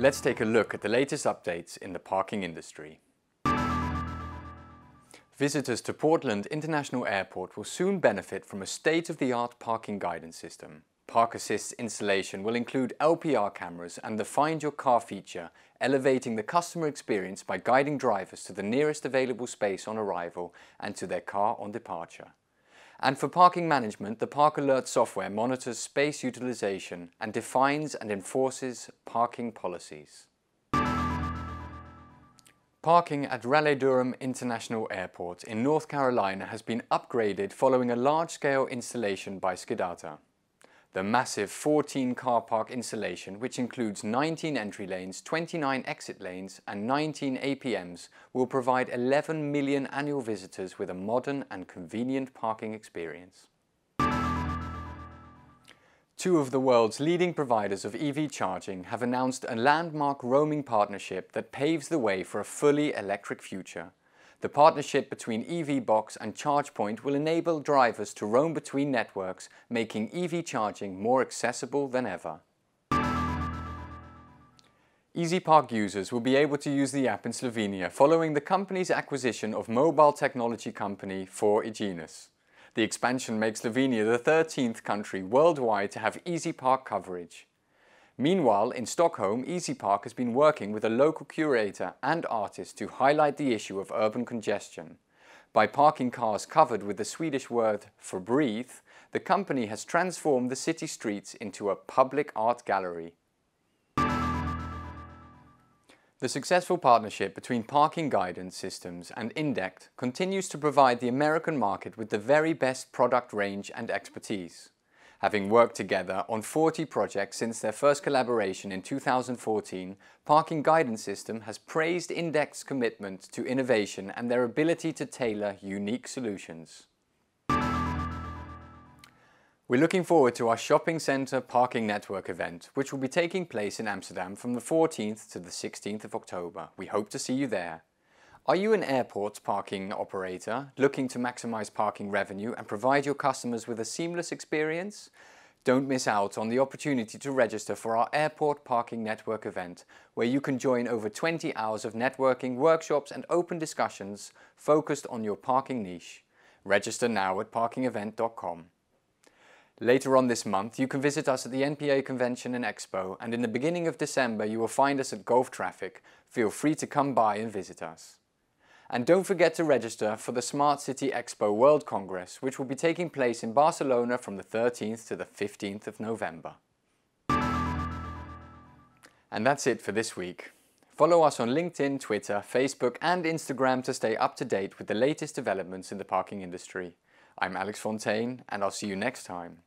Let's take a look at the latest updates in the parking industry. Visitors to Portland International Airport will soon benefit from a state-of-the-art parking guidance system. Park Assist's installation will include LPR cameras and the Find Your Car feature, elevating the customer experience by guiding drivers to the nearest available space on arrival and to their car on departure. And for parking management, the Park Alert software monitors space utilization and defines and enforces parking policies. Parking at Raleigh-Durham International Airport in North Carolina has been upgraded following a large-scale installation by SKIDATA. The massive 14-car park installation, which includes 19 entry lanes, 29 exit lanes and 19 APMs, will provide 11 million annual visitors with a modern and convenient parking experience. Two of the world's leading providers of EV charging have announced a landmark roaming partnership that paves the way for a fully electric future. The partnership between EVBox and ChargePoint will enable drivers to roam between networks, making EV charging more accessible than ever. EasyPark users will be able to use the app in Slovenia following the company's acquisition of mobile technology company 4iGenus. The expansion makes Slovenia the 13th country worldwide to have EasyPark coverage. Meanwhile, in Stockholm, EasyPark has been working with a local curator and artist to highlight the issue of urban congestion. By parking cars covered with the Swedish word for breathe, the company has transformed the city streets into a public art gallery. The successful partnership between Parking Guidance Systems and INDECT continues to provide the American market with the very best product range and expertise. Having worked together on 40 projects since their first collaboration in 2014, Parking Guidance System has praised INDECT's commitment to innovation and their ability to tailor unique solutions. We're looking forward to our shopping centre parking network event, which will be taking place in Amsterdam from the 14th to the 16th of October. We hope to see you there. Are you an airport parking operator looking to maximize parking revenue and provide your customers with a seamless experience? Don't miss out on the opportunity to register for our Airport Parking Network event, where you can join over 20 hours of networking, workshops and open discussions focused on your parking niche. Register now at parkingevent.com. Later on this month, you can visit us at the NPA Convention and Expo, and in the beginning of December you will find us at Gulf Traffic. Feel free to come by and visit us. And don't forget to register for the Smart City Expo World Congress, which will be taking place in Barcelona from the 13th to the 15th of November. And that's it for this week. Follow us on LinkedIn, Twitter, Facebook and Instagram to stay up to date with the latest developments in the parking industry. I'm Alex Fontaine and I'll see you next time.